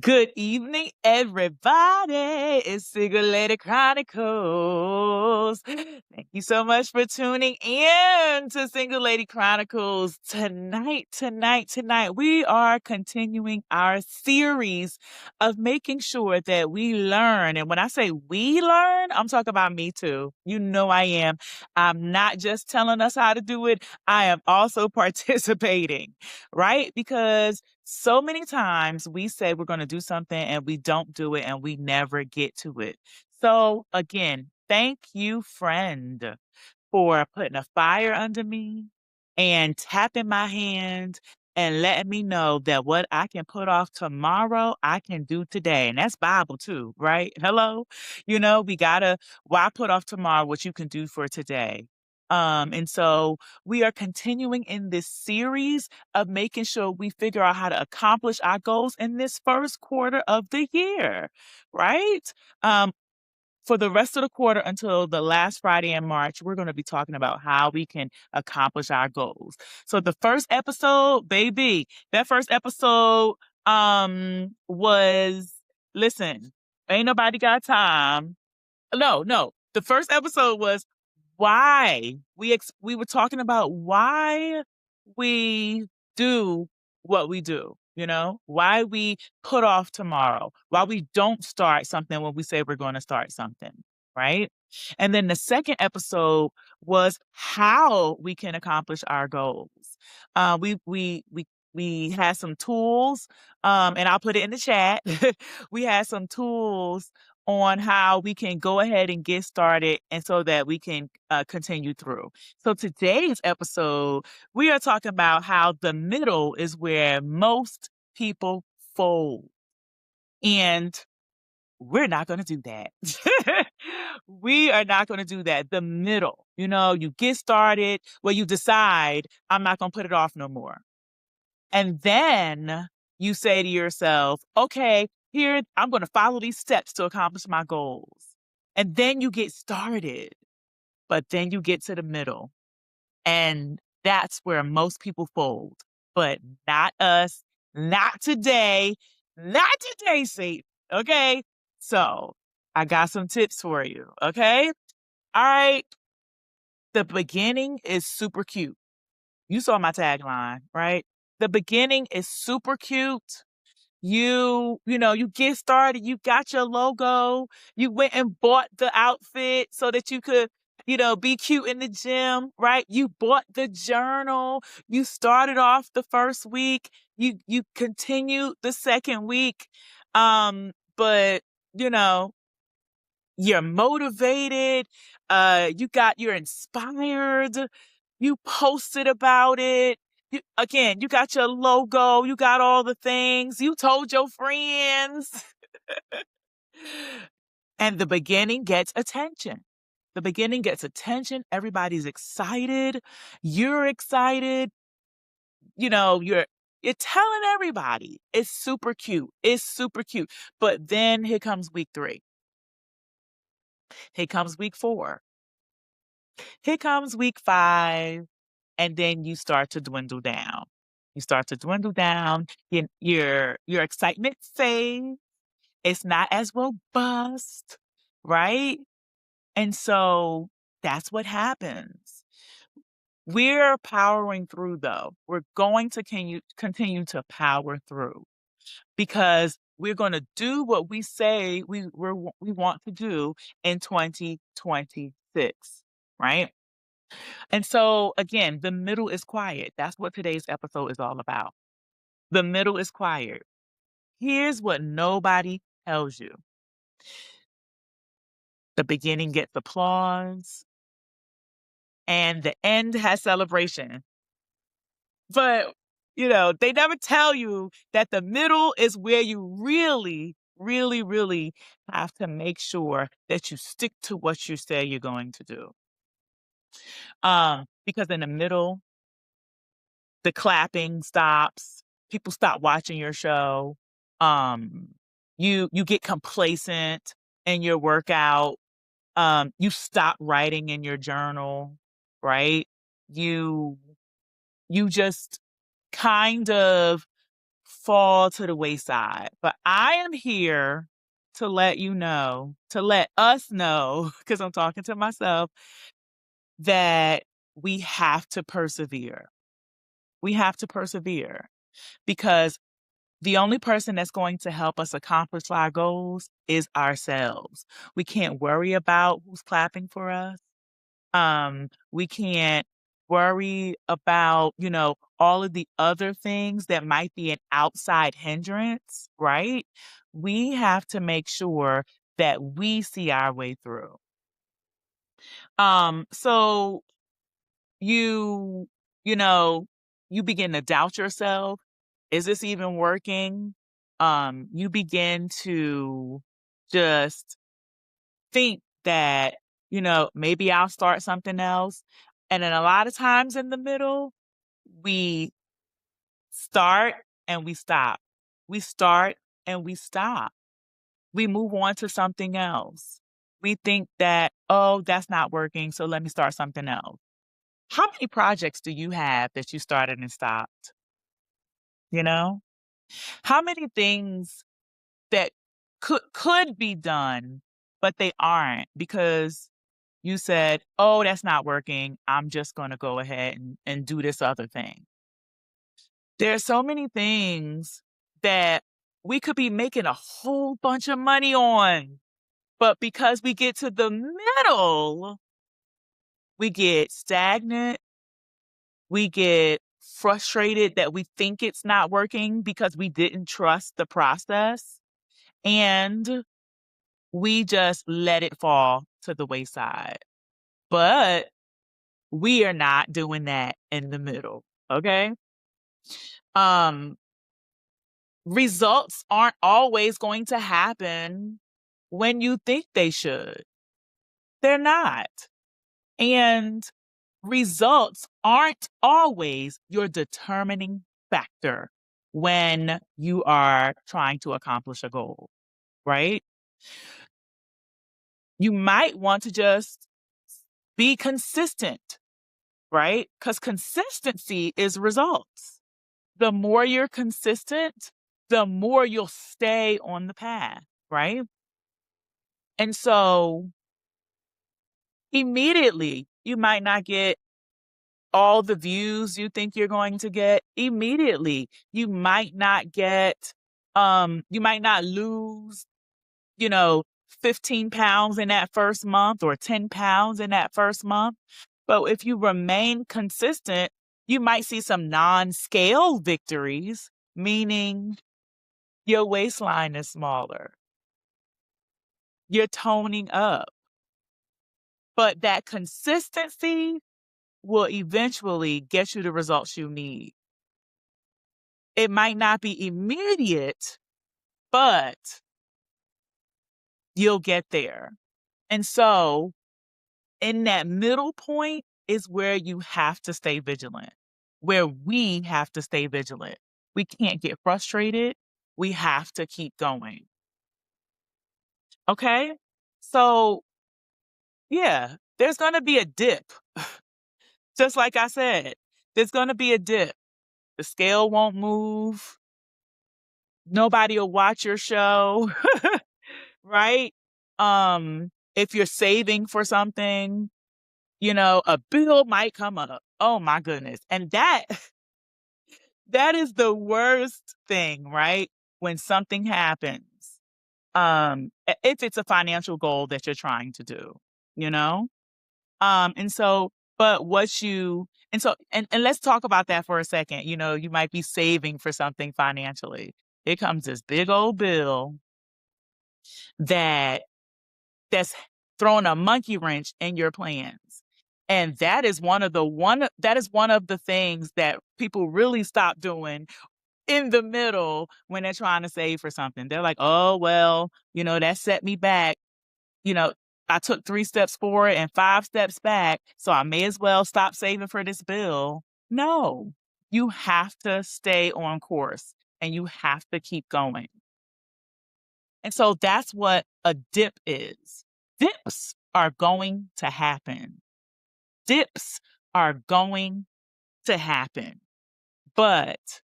Good evening, everybody. It's Single Lady Chronicles. Thank you so much for tuning in to Single Lady Chronicles. Tonight, we are continuing our series of making sure that we learn. And when I say we learn, I'm talking about me too. You know I am. I'm not just telling us how to do it. I am also participating, right? Because so many times we say we're going to do something and we don't do it and we never get to it. So again, thank you, friend, for putting a fire under me and tapping my hand and letting me know that what I can put off tomorrow, I can do today. And that's Bible too, right? Hello? Why put off tomorrow what you can do for today? And so we are continuing in this series of making sure we figure out how to accomplish our goals in this first quarter of the year, right? For the rest of the quarter until the last Friday in March, we're going to be talking about how we can accomplish our goals. So the first episode, baby, that first episode was, listen, ain't nobody got time. No. The first episode was why we were talking about why we do what we do, why we put off tomorrow, why we don't start something when we say we're going to start something, right? And then the second episode was how we can accomplish our goals. We had some tools, and I'll put it in the chat. We had some tools on how we can go ahead and get started and so that we can continue through. So today's episode, we are talking about how the middle is where most people fold. And we're not going to do that. We are not going to do that. The middle, you get started, you decide, I'm not going to put it off no more. And then you say to yourself, okay, here, I'm going to follow these steps to accomplish my goals. And then you get started, but then you get to the middle. And that's where most people fold, but not us, not today, Satan. Okay. So I got some tips for you. Okay. All right. The beginning is super cute. You saw my tagline, right? The beginning is super cute. You get started, you got your logo, you went and bought the outfit so that you could, be cute in the gym, right? You bought the journal, you started off the first week, you continued the second week. But you're motivated, you're inspired, you posted about it. You got your logo, you got all the things, you told your friends. And the beginning gets attention. Everybody's excited. You're excited. You're telling everybody it's super cute. But then here comes week 3. Here comes week 4. Here comes week 5. And then you start to dwindle down. Your excitement fades. It's not as robust, right? And so that's what happens. We're powering through, though. We're going to continue to power through because we're going to do what we say we want to do in 2026, right? And so, again, the middle is quiet. That's what today's episode is all about. The middle is quiet. Here's what nobody tells you. The beginning gets applause, and the end has celebration. But, they never tell you that the middle is where you really, really, really have to make sure that you stick to what you say you're going to do. Because in the middle, the clapping stops. People stop watching your show. You get complacent in your workout. You stop writing in your journal, right? You just kind of fall to the wayside. But I am here to let you know, to let us know, because I'm talking to myself, that we have to persevere. We have to persevere because the only person that's going to help us accomplish our goals is ourselves. We can't worry about who's clapping for us. We can't worry about, all of the other things that might be an outside hindrance, right? We have to make sure that we see our way through. So you, you know, you begin to doubt yourself. Is this even working? You begin to just think that, maybe I'll start something else. And then a lot of times in the middle, we start and we stop. We start and we stop. We move on to something else. We think that, oh, that's not working, so let me start something else. How many projects do you have that you started and stopped? You know? How many things that could be done, but they aren't because you said, "Oh, that's not working. I'm just gonna go ahead and do this other thing." There are so many things that we could be making a whole bunch of money on, but because we get to the middle, we get stagnant, we get frustrated that we think it's not working because we didn't trust the process, and we just let it fall to the wayside. But we are not doing that in the middle, okay? Um, Results aren't always going to happen when you think they should. They're not. And results aren't always your determining factor when you are trying to accomplish a goal, right? You might want to just be consistent, right? Because consistency is results. The more you're consistent, the more you'll stay on the path, right? And so immediately, you might not get all the views you think you're going to get. Immediately, you might not get, you might not lose, you know, 15 pounds in that first month or 10 pounds in that first month. But if you remain consistent, you might see some non-scale victories, meaning your waistline is smaller. You're toning up. But that consistency will eventually get you the results you need. It might not be immediate, but you'll get there. And so, in that middle point is where you have to stay vigilant, where we have to stay vigilant. We can't get frustrated. We have to keep going. Okay? So, yeah, there's going to be a dip. Just like I said, there's going to be a dip. The scale won't move. Nobody will watch your show, right? If you're saving for something, a bill might come up. Oh my goodness. And that that is the worst thing, right? When something happens. If it's a financial goal that you're trying to do, you know? And so, but what you, and so, and let's talk about that for a second. You might be saving for something financially. It comes this big old bill that's throwing a monkey wrench in your plans. And that is one of the things that people really stop doing in the middle when they're trying to save for something. They're like, oh, well, that set me back. You know, I took 3 steps forward and 5 steps back, so I may as well stop saving for this bill. No, you have to stay on course and you have to keep going. And so that's what a dip is. Dips are going to happen. Dips are going to happen. But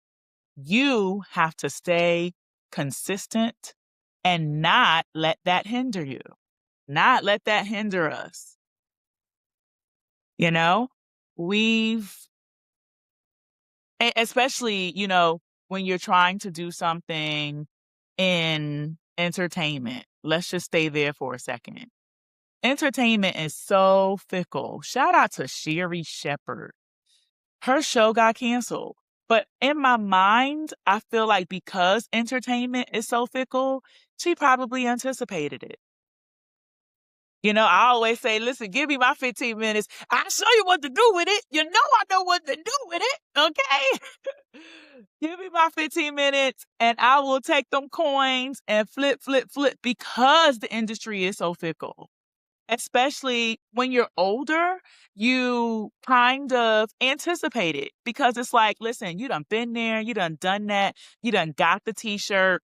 You have to stay consistent and not let that hinder you, not let that hinder us. You know, we've, especially, when you're trying to do something in entertainment. Let's just stay there for a second. Entertainment is so fickle. Shout out to Sherry Shepherd. Her show got canceled. But in my mind, I feel like because entertainment is so fickle, she probably anticipated it. I always say, listen, give me my 15 minutes. I'll show you what to do with it. I know what to do with it. Okay. Give me my 15 minutes and I will take them coins and flip, flip, flip because the industry is so fickle. Especially when you're older, you kind of anticipate it because it's like, listen, you done been there, you done that, you done got the t-shirt.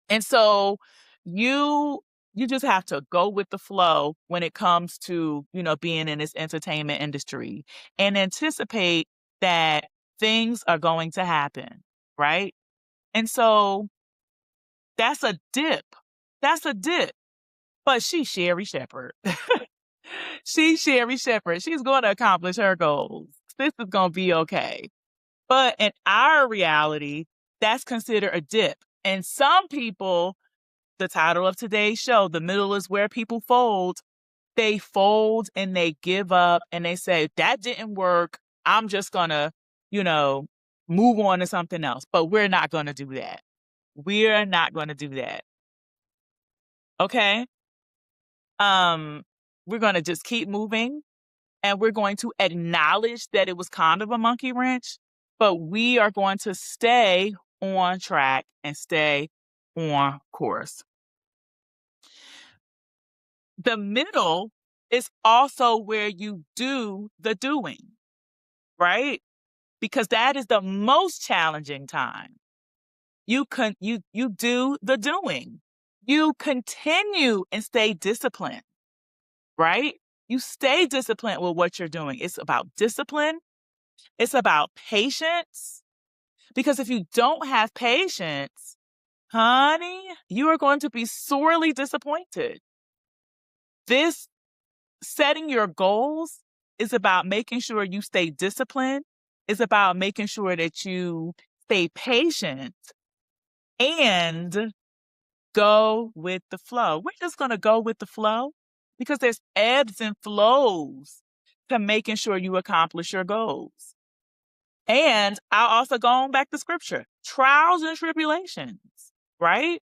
And so you just have to go with the flow when it comes to, being in this entertainment industry and anticipate that things are going to happen, right? And so that's a dip. That's a dip. But she's Sherry Shepherd. She's Sherry Shepherd. She's going to accomplish her goals. This is going to be okay. But in our reality, that's considered a dip. And some people, the title of today's show, The Middle is Where People Fold, they fold and they give up and they say, that didn't work. I'm just going to, move on to something else. But we're not going to do that. We're not going to do that. Okay? We're going to just keep moving and we're going to acknowledge that it was kind of a monkey wrench, but we are going to stay on track and stay on course. The middle is also where you do the doing, right? Because that is the most challenging time. You do the doing. You continue and stay disciplined, right? You stay disciplined with what you're doing. It's about discipline. It's about patience. Because if you don't have patience, honey, you are going to be sorely disappointed. This setting your goals is about making sure you stay disciplined. It's about making sure that you stay patient and go with the flow. We're just going to go with the flow because there's ebbs and flows to making sure you accomplish your goals. And I'll also go on back to scripture, trials and tribulations, right?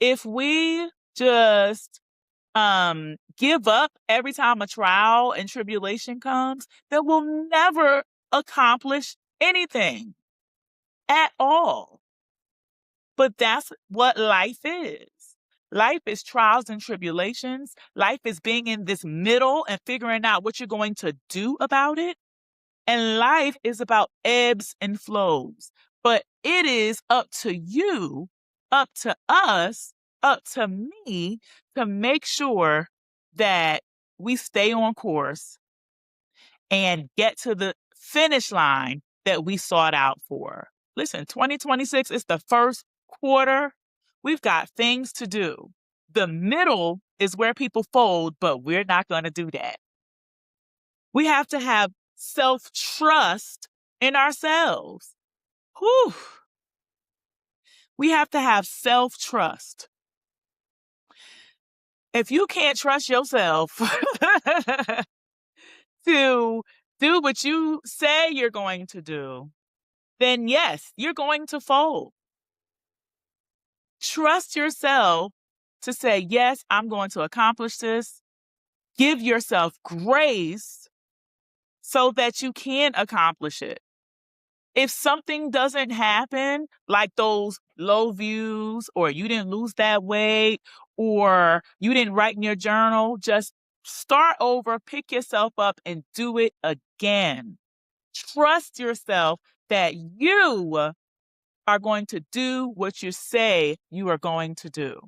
If we just give up every time a trial and tribulation comes, then we'll never accomplish anything at all. But that's what life is. Life is trials and tribulations. Life is being in this middle and figuring out what you're going to do about it. And life is about ebbs and flows. But it is up to you, up to us, up to me to make sure that we stay on course and get to the finish line that we sought out for. Listen, 2026 is the first quarter. We've got things to do. The middle is where people fold, but we're not going to do that. We have to have self-trust in ourselves. Whew. We have to have self-trust. If you can't trust yourself to do what you say you're going to do, then yes, you're going to fold. Trust yourself to say, yes, I'm going to accomplish this. Give yourself grace so that you can accomplish it. If something doesn't happen, like those low views, or you didn't lose that weight, or you didn't write in your journal, just start over, pick yourself up, and do it again. Trust yourself that you are going to do what you say you are going to do.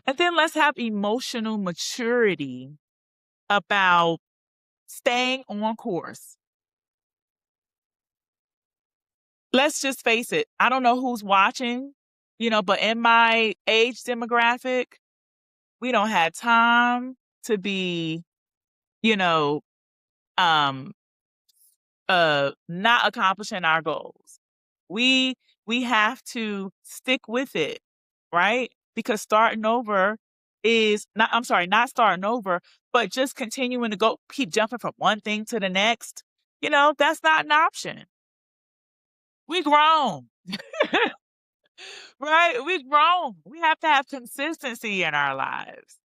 And then let's have emotional maturity about staying on course. let's just face it. I don't know who's watching, but in my age demographic, we don't have time to be, you know, um, not accomplishing our goals. We we have to stick with it, right? Because starting over is not, I'm sorry, not starting over, but just continuing to go, keep jumping from one thing to the next. That's not an option. We grown, right? We grown. We have to have consistency in our lives.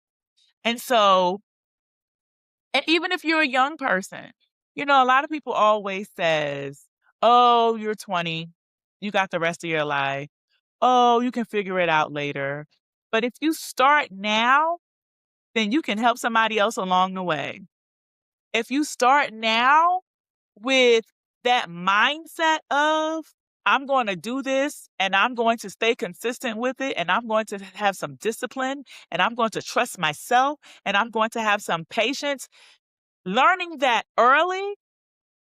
And so, and even if you're a young person, a lot of people always says, "Oh, you're 20. You got the rest of your life. Oh, you can figure it out later." But if you start now, then you can help somebody else along the way. If you start now with that mindset of, I'm going to do this and I'm going to stay consistent with it and I'm going to have some discipline and I'm going to trust myself and I'm going to have some patience, learning that early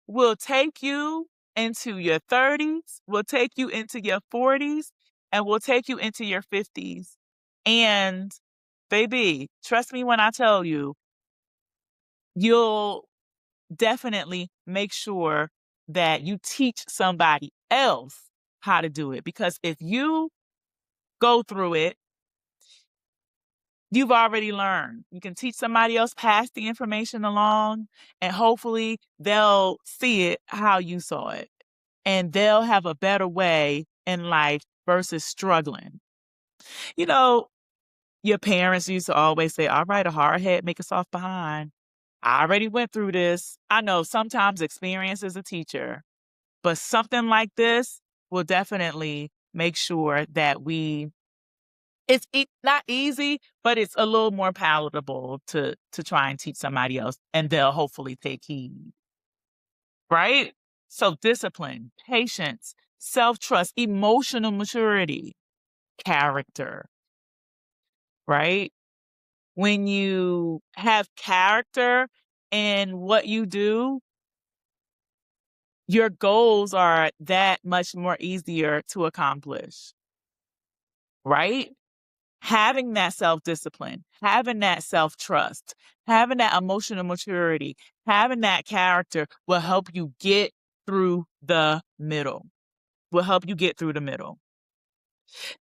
will take you into your 30s, will take you into your 40s, and will take you into your 50s. And baby, trust me when I tell you, you'll definitely make sure that you teach somebody else how to do it. Because if you go through it, you've already learned. You can teach somebody else, pass the information along, and hopefully they'll see it how you saw it. And they'll have a better way in life versus struggling. You know, your parents used to always say, all right, a hard head make a soft behind. I already went through this. I know sometimes experience is a teacher, but something like this will definitely make sure that it's not easy, but it's a little more palatable to try and teach somebody else, and they'll hopefully take heed, right? So discipline, patience, self-trust, emotional maturity, character, right? When you have character in what you do, your goals are that much more easier to accomplish, right? Having that self-discipline, having that self-trust, having that emotional maturity, having that character will help you get through the middle. Will help you get through the middle.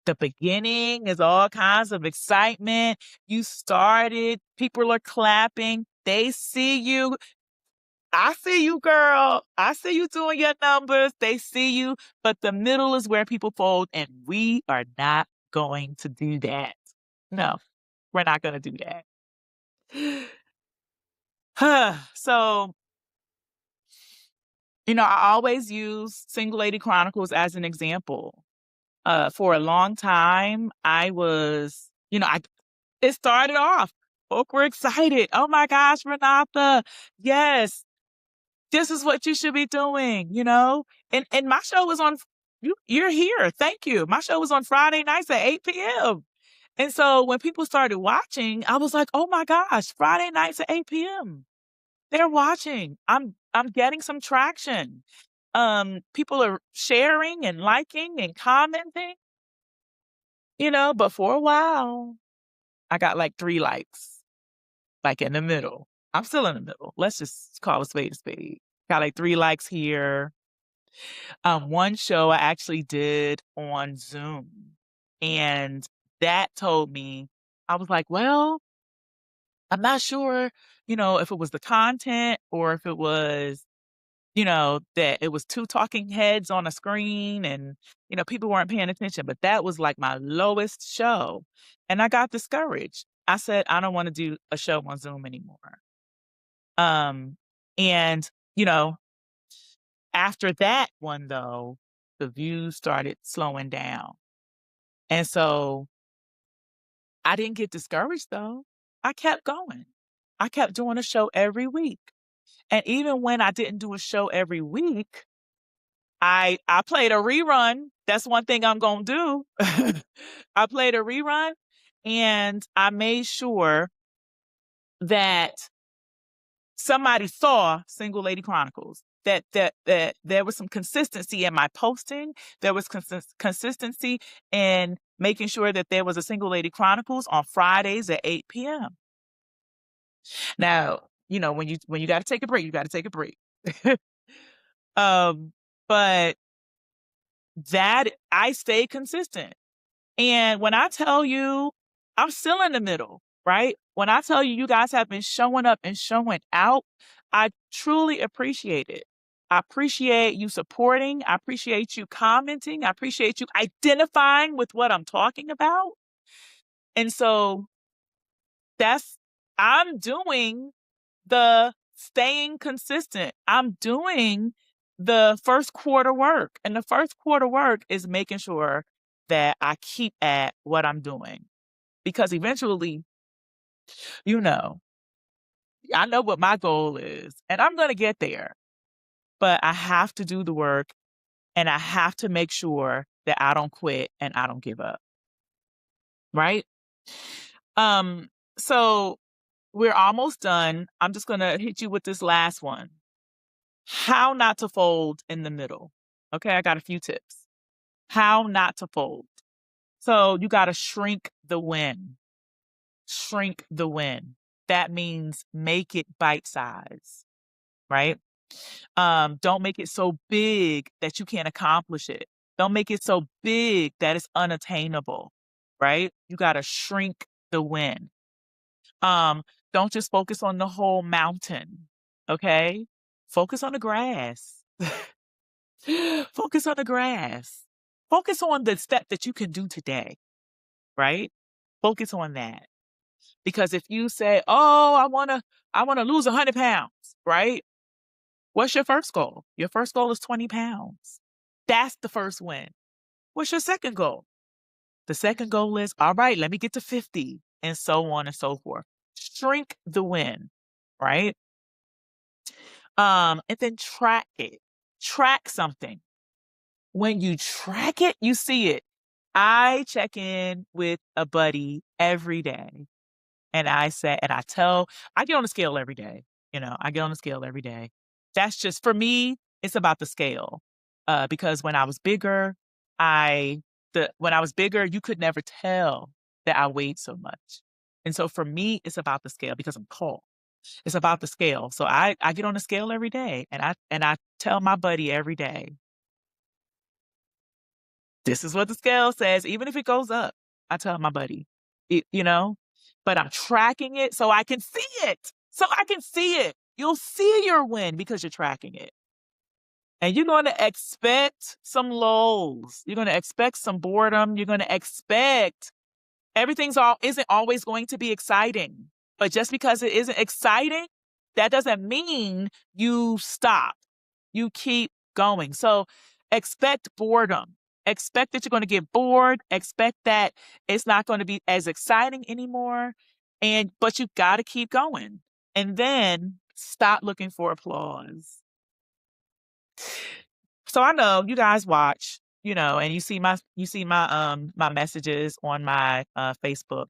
The beginning is all kinds of excitement. You started, people are clapping, they see you. I see you, girl. I see you doing your numbers. They see you, but the middle is where people fold, and we are not going to do that. No, we're not going to do that. So, I always use Single Lady Chronicles as an example. For a long time, I was, it started off. Folk were excited. Oh my gosh, Rhenotha. Yes, this is what you should be doing, And my show was on, you're here. Thank you. My show was on Friday nights at 8 p.m. And so when people started watching, I was like, oh my gosh, Friday nights at 8 p.m. They're watching. I'm getting some traction. People are sharing and liking and commenting, but for a while, I got like 3 likes, like in the middle. I'm still in the middle. Let's just call a spade a spade. Got like 3 likes here. One show I actually did on Zoom, and that told me, I was like, well, I'm not sure, if it was the content or if it was, that it was 2 talking heads on a screen and, people weren't paying attention, but that was like my lowest show. And I got discouraged. I said, I don't want to do a show on Zoom anymore. And, after that one though, the views started slowing down. And so I didn't get discouraged though. I kept going. I kept doing a show every week. And even when I didn't do a show every week, I played a rerun. That's one thing I'm going to do. I played a rerun and I made sure that somebody saw Single Lady Chronicles. that there was some consistency in my posting. There was consistency in making sure that there was a Single Lady Chronicles on Fridays at 8 p.m. Now, when you got to take a break, you got to take a break. um, but that I stay consistent. And when I tell you, I'm still in the middle, right? When I tell you, you guys have been showing up and showing out, I truly appreciate it. I appreciate you supporting. I appreciate you commenting. I appreciate you identifying with what I'm talking about. And so I'm doing the staying consistent. I'm doing the first quarter work. And the first quarter work is making sure that I keep at what I'm doing. Because eventually, you know, I know what my goal is, and I'm going to get there. But I have to do the work, and I have to make sure that I don't quit and I don't give up. Right? Um, so we're almost done. I'm just going to hit you with this last one. How not to fold in the middle. Okay, I got a few tips. How not to fold. So you got to shrink the win. Shrink the win. That means make it bite size, right? Don't make it so big that you can't accomplish it. Don't make it so big that it's unattainable, right? You got to shrink the win. Um, don't just focus on the whole mountain, okay? Focus on the grass. Focus on the grass. Focus on the step that you can do today, right? Focus on that. Because if you say, "Oh, I wanna lose 100 pounds," right? What's your first goal? Your first goal is 20 pounds. That's the first win. What's your second goal? The second goal is, all right, let me get to 50, and so on and so forth. Shrink the win, right? And then track it. Track something. When you track it, you see it. I check in with a buddy every day. And I get on the scale every day. I get on the scale every day. That's just for me, it's about the scale. Because when I was bigger, you could never tell that I weighed so much. And so for me, it's about the scale because I'm tall. It's about the scale. So I get on the scale every day and I tell my buddy every day, this is what the scale says. Even if it goes up, I tell my buddy, it, you know, but I'm tracking it so I can see it. So I can see it. You'll see your win because you're tracking it. And you're going to expect some lulls. You're going to expect some boredom. You're going to expect isn't always going to be exciting. But just because it isn't exciting, that doesn't mean you stop. You keep going. So expect boredom. Expect that you're going to get bored. Expect that it's not going to be as exciting anymore. But you got to keep going. And then stop looking for applause. So I know you guys watch, and you see my messages on my Facebook.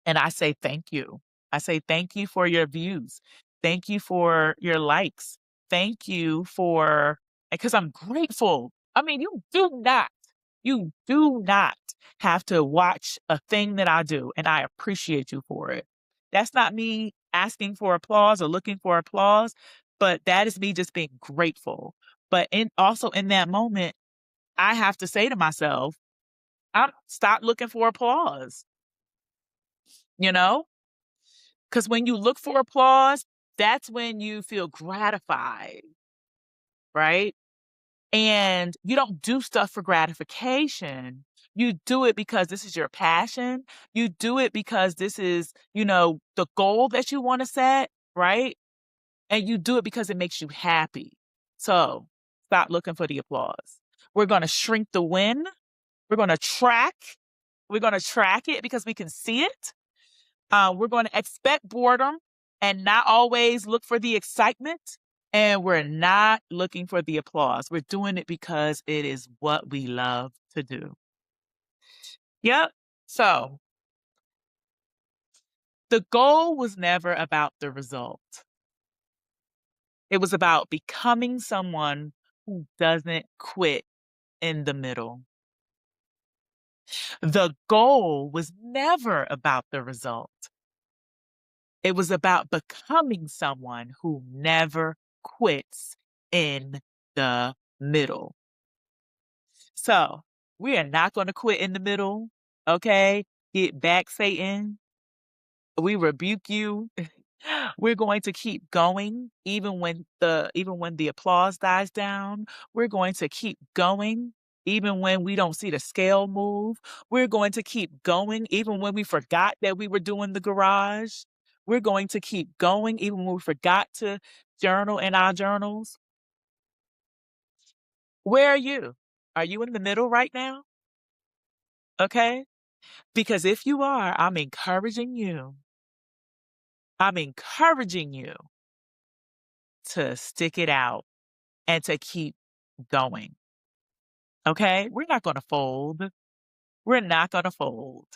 And I say thank you. I say thank you for your views. Thank you for your likes. Thank you because I'm grateful. I mean, you do not have to watch a thing that I do, and I appreciate you for it. That's not me asking for applause or looking for applause, but that is me just being grateful. But also in that moment, I have to say to myself, stop looking for applause, you know? Because when you look for applause, that's when you feel gratified, right? And you don't do stuff for gratification. You do it because this is your passion. You do it because this is, the goal that you want to set, right? And you do it because it makes you happy. So stop looking for the applause. We're going to shrink the win. We're going to track. We're going to track it because we can see it. We're going to expect boredom and not always look for the excitement. And we're not looking for the applause. We're doing it because it is what we love to do. Yep. So the goal was never about the result. It was about becoming someone who doesn't quit in the middle. The goal was never about the result. It was about becoming someone who never quits in the middle. So, we are not gonna quit in the middle, okay? Get back, Satan. We rebuke you. We're going to keep going even when the applause dies down. We're going to keep going even when we don't see the scale move. We're going to keep going even when we forgot that we were doing the garage. We're going to keep going even when we forgot to journal in our journals. Where are you? Are you in the middle right now? Okay? Because if you are, I'm encouraging you. I'm encouraging you to stick it out and to keep going. Okay? We're not gonna fold. We're not gonna fold.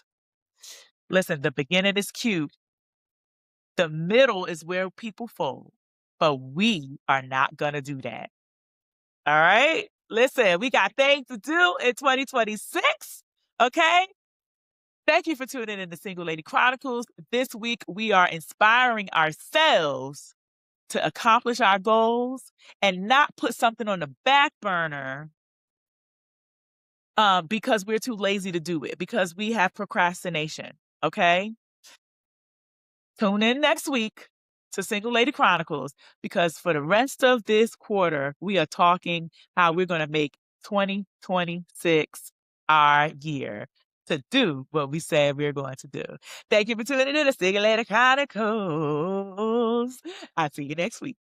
Listen, the beginning is cute. The middle is where people fold, but we are not gonna do that. All right? Listen, we got things to do in 2026. Okay? Thank you for tuning in to Single Lady Chronicles. This week, we are inspiring ourselves to accomplish our goals and not put something on the back burner because we're too lazy to do it, because we have procrastination. Okay? Tune in next week to Single Lady Chronicles because for the rest of this quarter, we are talking how we're going to make 2026 our year to do what we said we are going to do. Thank you for tuning in to Single Lady Chronicles. I'll see you next week.